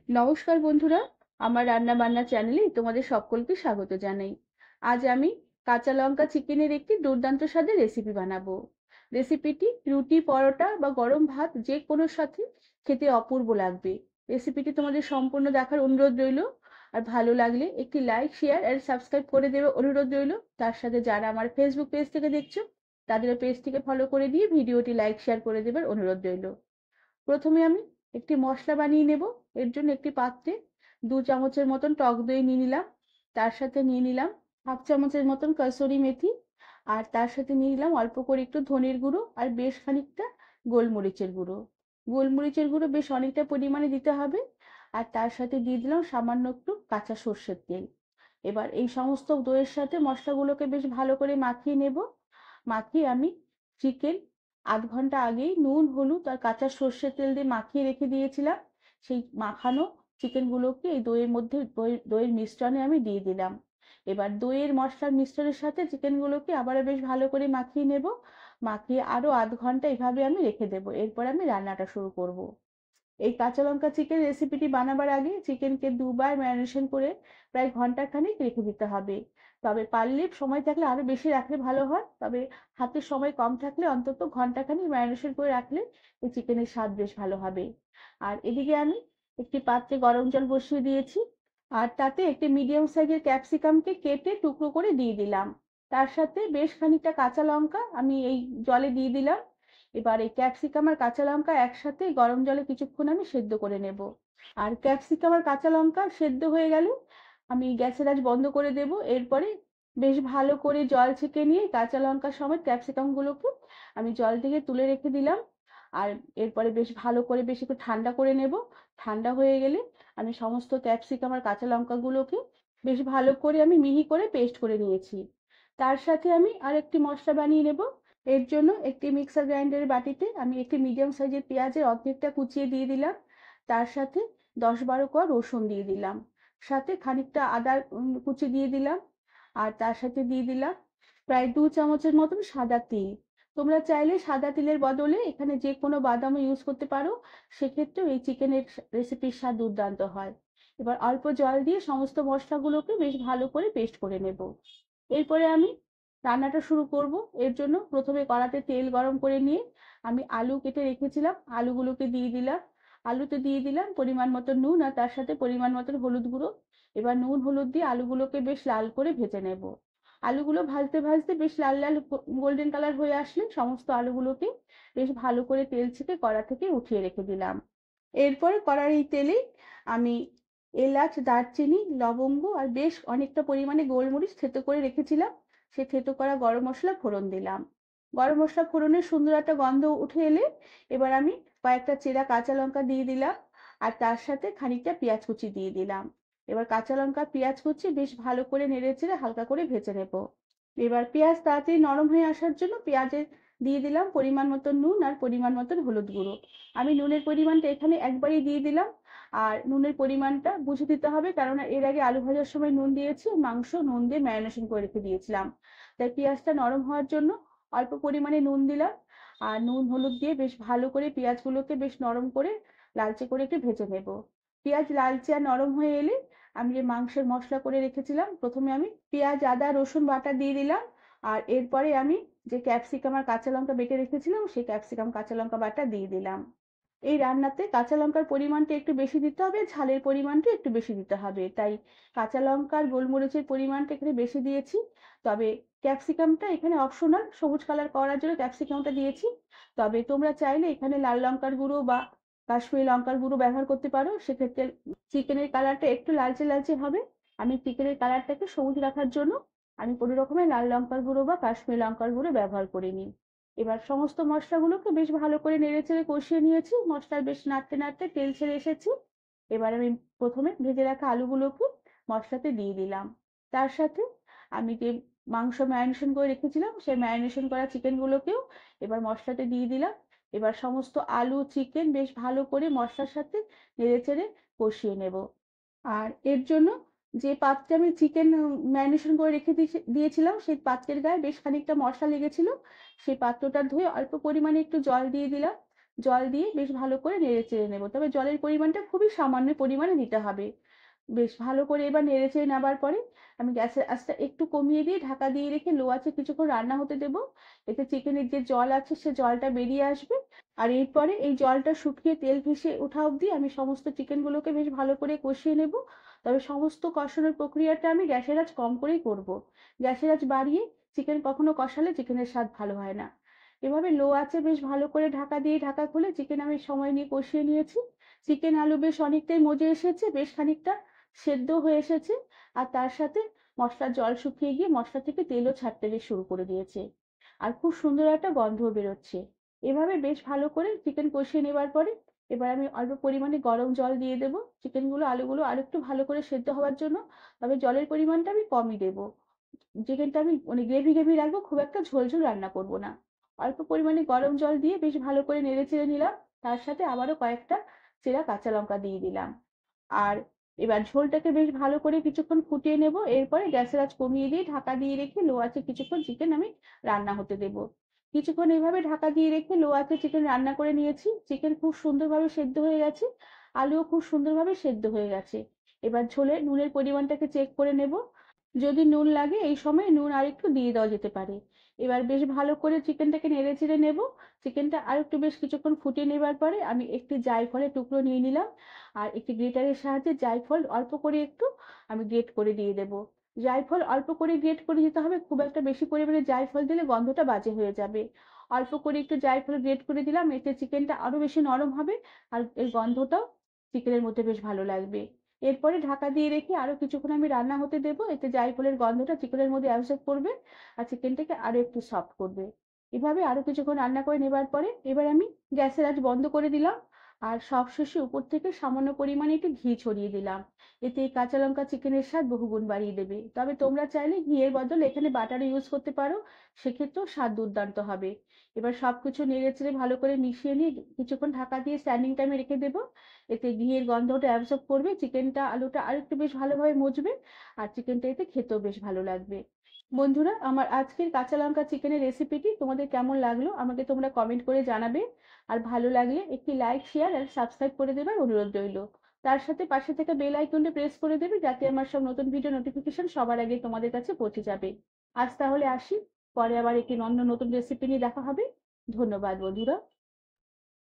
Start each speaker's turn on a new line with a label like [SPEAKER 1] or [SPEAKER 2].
[SPEAKER 1] নমস্কার বন্ধুরা, আমার রান্না বান্না চ্যানেলে তোমাদের সকলকে স্বাগত জানাই। আজ আমি কাঁচা লঙ্কা চিকেনের একটি দুর্দান্ত স্বাদের রেসিপি বানাবো। রেসিপিটি রুটি, পরোটা বা গরম ভাত যে কোনোর সাথে খেতে অপূর্ব লাগবে। রেসিপিটি তোমাদের সম্পূর্ণ দেখার অনুরোধ রইল। আর ভালো লাগলে একটি লাইক, শেয়ার আর সাবস্ক্রাইব করে দেবে অনুরোধ রইল। তার সাথে যারা আমার ফেসবুক পেজ থেকে দেখছো তাদের পেজটিকে ফলো করে দিয়ে ভিডিওটি লাইক শেয়ার করে দেবার অনুরোধ রইল। প্রথমে আমি একটি মশলা বানিয়ে নেব। এর জন্য একটি পাত্রে 2 চামচের মতন টক দই নিয়ে নিলাম। তার সাথে নিয়ে নিলাম হাফ চামচের মতন কসুরি মেথি। আর তার সাথে নিয়ে নিলাম অল্প করে একটু ধনের গুঁড়ো আর বেশ খানিকটা গোলমরিচের গুঁড়ো। গোলমরিচের গুঁড়ো বেশ অনেকটা পরিমাণে দিতে হবে। আর তার সাথে দিয়ে দিলাম সামান্য একটু কাঁচা সর্ষের তেল। এবার এই সমস্ত দইয়ের সাথে মশলাগুলোকে বেশ ভালো করে মাখিয়ে নেব। মাখিয়ে আমি চিকেন আধ ঘন্টা আগেই নুন, হলুদ আর কাঁচা সর্ষের তেল দিয়ে মাখিয়ে রেখে দিয়েছিলাম। সেই মাখানো চিকেনগুলোকে এই দইয়ের মধ্যে দইয়ের মিশ্রণে আমি দিয়ে দিলাম। এবার দইয়ের মশলার মিশ্রণের সাথে চিকেনগুলোকে আবারও বেশ ভালো করে মাখিয়ে নেব। মাখিয়ে আরো আধ ঘন্টা এভাবে আমি রেখে দেবো। এরপর আমি রান্নাটা শুরু করব। এই কাঁচা লঙ্কা চিকেন রেসিপিটি বানাবার আগে চিকেনকে দুবার ম্যারিনেশন করে প্রায় ঘন্টা খানেক রেখে দিতে হবে। তবে পারলে সময় থাকলে আরো বেশি রাখলে ভালো হয়, তবে হাতে সময় কম থাকলে অন্তত ঘন্টা খানেক ম্যারিনেশন করে রাখলে এই চিকেনের স্বাদ বেশ ভালো হবে। আর এদিকে আমি একটি পাত্রে গরম জল বসিয়ে দিয়েছি। আর তাতে একটি মিডিয়াম সাইজের ক্যাপসিকামকে কেটে টুকরো করে দিয়ে দিলাম। তার সাথে বেশ খানিকটা কাঁচা লঙ্কা আমি এই জলে দিয়ে দিলাম। এবার এই ক্যাপসিকাম আর কাঁচা লঙ্কা একসাথে গরম জলে কিছুক্ষণ আমি সেদ্ধ করে নেব। আর ক্যাপসিকাম আর কাঁচা লঙ্কা সেদ্ধ হয়ে গেলে আমি গ্যাসের আঁচ বন্ধ করে দেব। এরপরে বেশ ভালো করে জল ছেঁকে নিয়ে কাঁচা লঙ্কা সমেত ক্যাপসিকাম গুলোকে আমি জল থেকে তুলে রেখে দিলাম। আর এরপরে বেশ ভালো করে বেশ একটু ঠান্ডা করে নেব। ঠান্ডা হয়ে গেলে আমি সমস্ত ক্যাপসিকাম আর কাঁচা লঙ্কা গুলোকে বেশ ভালো করে আমি মিহি করে পেস্ট করে নিয়েছি। তার সাথে আমি আরেকটি মশলা বানিয়ে নেব। এর জন্য একটি মিক্সার গ্রাইন্ডারের বাটিতে আমি একটি মিডিয়াম সাইজের পেঁয়াজের অর্ধেকটা কুচিয়ে দিয়ে দিলাম। তার সাথে 10-12 কোয়া রসুন দিয়ে দিলাম। সাথে খানিকটা আদা কুচি দিয়ে দিলাম। আর তার সাথে দিয়ে দিলাম প্রায় 2 চামচের মতন সাদা তিল। তোমরা চাইলে সাদা তিলের বদলে এখানে যে কোনো বাদামও ইউজ করতে পারো। সেক্ষেত্রেও এই চিকেনের রেসিপির স্বাদ দুর্দান্ত হয়। এবার অল্প জল দিয়ে সমস্ত মশলাগুলোকে বেশ ভালো করে পেস্ট করে নেব। এরপরে আমি রান্নাটা শুরু করব। এর জন্য প্রথমে কড়াতে তেল গরম করে নিয়ে আমি আলু কেটে রেখেছিলাম, আলুগুলোকে দিয়ে দিলাম। আলুতে দিয়ে দিলাম পরিমাণ মতো নুন আর তার সাথে পরিমাণ মতো হলুদ গুঁড়ো। এবার নুন হলুদ দিয়ে আলুগুলোকে বেশ লাল করে ভেজে নেব। আলুগুলো ভাজতে ভাজতে বেশ লাল লাল গোল্ডেন কালার হয়ে আসলে সমস্ত আলুগুলোকে বেশ ভালো করে তেল ছেঁকে কড়া থেকে উঠিয়ে রেখে দিলাম। এরপরে কড়ার এই তেলেই আমি এলাচ, দারচিনি, লবঙ্গ আর বেশ অনেকটা পরিমাণে গোলমরিচ থেতো করে রেখেছিলাম, সে থেতো করা গরম মশলা ফোড়ন দিলাম। গরম মশলা ফোড়নের সুন্দর একটা গন্ধ উঠে এলে এবার আমি কয়েকটা চেরা কাঁচা লঙ্কা দিয়ে দিলাম। আর তার সাথে খানিকটা পেঁয়াজ কুচি দিয়ে দিলাম। এবার কাঁচা লঙ্কা পেঁয়াজ কুচি বেশ ভালো করে নেড়ে চেড়ে হালকা করে ভেজে নেব। এবার পেঁয়াজ তাড়াতাড়ি নরম হয়ে আসার জন্য পেঁয়াজে দিয়ে দিলাম পরিমাণ মতো নুন আর পরিমাণ মতো হলুদ গুঁড়ো। আমি নুনের পরিমাণটা এখানে একবারই দিয়ে দিলাম। আর নুনের পরিমাণটা বুঝে দিতে হবে, কারণ এর আগে আলু ভাজার সময় নুন দিয়েছি, মাংস নুন দিয়ে ম্যারিনেশন করে রেখে দিয়েছিলাম। তাই পেঁয়াজটা নরম হওয়ার জন্য অল্প পরিমাণে নুন দিলাম। আর নুন হলুদ দিয়ে বেশ ভালো করে পেঁয়াজগুলোকে বেশ নরম করে লালচে করে একটু ভেজে নেব। পেঁয়াজ লালচে আর নরম হয়ে এলে আমি যে মাংসের মশলা করে রেখেছিলাম, প্রথমে আমি পেঁয়াজ, আদা, রসুন বাটা দিয়ে দিলাম। আর এরপরে আমি যে ক্যাপসিকাম আর কাঁচা লঙ্কা বেটে রেখেছিলাম সেই ক্যাপসিকাম কাঁচা লঙ্কা বাটা দিয়ে দিলাম। এই রান্নাতে কাঁচা লঙ্কার পরিমাণটা একটু বেশি দিতে হবে, ঝালের পরিমাণটা একটু বেশি দিতে হবে। তাই কাঁচা লঙ্কার গোলমরিচের পরিমাণটা এখানে বেশি দিয়েছি। তবে ক্যাপসিকামটা এখানে অপশনাল, সবুজ কালার করার জন্য ক্যাপসিকামটা দিয়েছি। তবে তোমরা চাইলে এখানে লাল লঙ্কার গুঁড়ো বা কাশ্মীরি লঙ্কার গুঁড়ো ব্যবহার করতে পারো। সেক্ষেত্রে চিকেনের কালারটা একটু লালচে লালচে হবে। আমি চিকেনের কালারটাকে সবুজ রাখার জন্য আমি কোনো রকমের লাল লঙ্কার গুঁড়ো বা কাশ্মীরি লঙ্কার গুঁড়ো ব্যবহার করিনি। এবার সমস্ত মশলাগুলোকে বেশ ভালো করে নেড়েচেড়ে কষিয়ে নিয়েছি। মশলা বেশ নাড়তে নাড়তে তেল ছেড়ে এসেছে। এবার আমি প্রথমে ভেজে রাখা আলুগুলোকে মশলাতে দিয়ে দিলাম। তার সাথে আমি যে মাংস ম্যারিনেশন করে রেখেছিলাম সেই ম্যারিনেশন করা চিকেনগুলোকেও এবার মশলাতে দিয়ে দিলাম। এবার সমস্ত আলু, চিকেন বেশ ভালো করে মশলার সাথে নেড়েচেড়ে কষিয়ে নেব। আর এর জন্য যে পাত্রে আমি চিকেন ম্যারিনেশন করে রেখে দিয়েছিলাম সেই পাত্রের গায়ে বেশ খানিকটা মশলা লেগেছিল। সেই পাত্রটা ধুয়ে অল্প পরিমাণে একটু জল দিয়ে দিলাম। জল দিয়ে বেশ ভালো করে নেড়ে চেড়ে নেব, তবে জলের পরিমাণটা খুবই সামান্য পরিমাণে দিতে হবে। বেশ ভালো করে এবার নেড়ে চেড়ে নেবার পরে আমি গ্যাসের আঁচটা একটু কমিয়ে দিয়ে ঢাকা দিয়ে রেখে লো আঁচে কিছুক্ষণ রান্না হতে দেব। এতে চিকেনের যে জল আছে সে জলটা বেরিয়ে আসবে। আর এরপরে এই জলটা শুকিয়ে তেল ভেসে ওঠা অবধি আমি সমস্ত চিকেনগুলোকে বেশ ভালো করে কষিয়ে নেব। তবে সমস্ত কষানোর প্রক্রিয়াটা আমি গ্যাসের আঁচ কম করেই করব। গ্যাসের আঁচ বাড়িয়ে চিকেন কখনো কষালে চিকেনের স্বাদ ভালো হয় না। এভাবে লো আঁচে বেশ ভালো করে ঢাকা দিয়ে ঢাকা খুলে চিকেন আমি সময় নিয়ে কষিয়ে নিয়েছি। চিকেন আলু বেশ অনেকটাই মজে এসেছে, বেশ খানিকটা সেদ্ধ হয়ে এসেছে। আর তার সাথে মশলার জল শুকিয়ে গিয়ে মশলা থেকে তেলও ছাড়তে বেশ শুরু করে দিয়েছে। আর খুব সুন্দর একটা গন্ধ বেরোচ্ছে। এভাবে বেশ ভালো করে চিকেন কষিয়ে নেবার পরে এবার আমি অল্প পরিমাণে গরম জল দিয়ে দেবো চিকেনগুলো আলুগুলো আর একটু ভালো করে সেদ্ধ হওয়ার জন্য। তবে জলের পরিমাণটা আমি কমই দেবো। চিকেনটা আমি মানে গ্রেভি গ্রেভি রাখবো, খুব একটা ঝোল ঝোল রান্না করব না। অল্প পরিমাণে গরম জল দিয়ে বেশ ভালো করে নেড়ে চেড়ে নিলাম। তার সাথে আবারও কয়েকটা চেরা কাঁচা লঙ্কা দিয়ে দিলাম। আর এবার ঝোলটাকে বেশ ভালো করে কিছুক্ষণ ফুটিয়ে নেব। এরপরে গ্যাসের আঁচ কমিয়ে দিয়ে ঢাকা দিয়ে রেখে লো আঁচে কিছুক্ষণ চিকেন আমি রান্না হতে দেব। কিছুক্ষণ এইভাবে ঢাকা দিয়ে রেখে লো আঁচে চিকেন রান্না করে নিয়েছি। চিকেন খুব সুন্দরভাবে সেদ্ধ হয়ে গেছে, আলুও খুব সুন্দরভাবে সেদ্ধ হয়ে গেছে। এবার ঝোলে নুনের পরিমাণটাকে চেক করে নেব। যদি নুন লাগে এই সময় নুন আরেকটু দিয়ে দেওয়া যেতে পারে। এবার বেশ ভালো করে চিকেনটাকে নেড়ে চেড়ে নেব। চিকেনটা আর একটু বেশ কিছুক্ষণ ফুটিয়ে নেবার পরে আমি একটি জায়ফলের টুকরো নিয়ে নিলাম। আর একটি গ্রেটারের সাহায্যে জায়ফল অল্প করে একটু আমি গ্রেট করে দিয়ে দেব। জায়ফল অল্প করে গ্রেট করে দিতে হবে, খুব একটা বেশি পরিমাণে জায়ফল দিলে গন্ধটা বাজে হয়ে যাবে। অল্প করে একটু জায়ফল গ্রেট করে দিলাম, এতে চিকেনটা আরো বেশি নরম হবে। আর এর গন্ধটাও চিকেনের মধ্যে বেশ ভালো লাগবে। এরপরে ঢাকা দিয়ে রেখে আরো কিছুক্ষণ আমি রান্না হতে দেবো, এতে জায়ফলের গন্ধটা চিকেনের মধ্যে অ্যাবজর্ব করবে আর চিকেনটাকে আরো একটু সফট করবে। এভাবে আরো কিছুক্ষণ রান্না করে নেবার পরে এবার আমি গ্যাসের আঁচ বন্ধ করে দিলাম। আর সবশেষে উপর থেকে সামান্য পরিমাণে একটু ঘি ছড়িয়ে দিলাম। এতে এই কাঁচা লঙ্কা চিকেনের স্বাদ বহুগুণ বাড়িয়ে দেবে। তবে তোমরা চাইলে ঘিয়ের বদলে এখানে বাটার ইউজ করতে পারো, সেক্ষেত্রেও স্বাদ দুর্দান্ত হবে। এবার সবকিছু নেড়ে চেড়ে ভালো করে মিশিয়ে নিয়ে কিছুক্ষণ ঢাকা দিয়ে স্ট্যান্ডিং টাইমে রেখে দেবো। এতে ঘিয়ের গন্ধটা অ্যাবজর্ব করবে, চিকেনটা আলুটা আরেকটু বেশ ভালোভাবে মজবে। আর চিকেনটা এতে খেতেও বেশ ভালো লাগবে। বন্ধুরা, আমার আজকের কাঁচা লঙ্কা চিকেনের রেসিপিটি তোমাদের কেমন লাগলো আমাকে তোমরা কমেন্ট করে জানাবে। আর ভালো লাগলে একটি লাইক শেয়ার আর সাবস্ক্রাইব করে দেবার অনুরোধ রইল। তার সাথে পাশে থেকে বেল আইকনটি প্রেস করে দেবে যাতে আমার সব নতুন ভিডিও নোটিফিকেশন সবার আগে তোমাদের কাছে পৌঁছে যাবে। আজ তাহলে আসি, পরে আবার একটি অন্য নতুন রেসিপি নিয়ে দেখা হবে। ধন্যবাদ বন্ধুরা।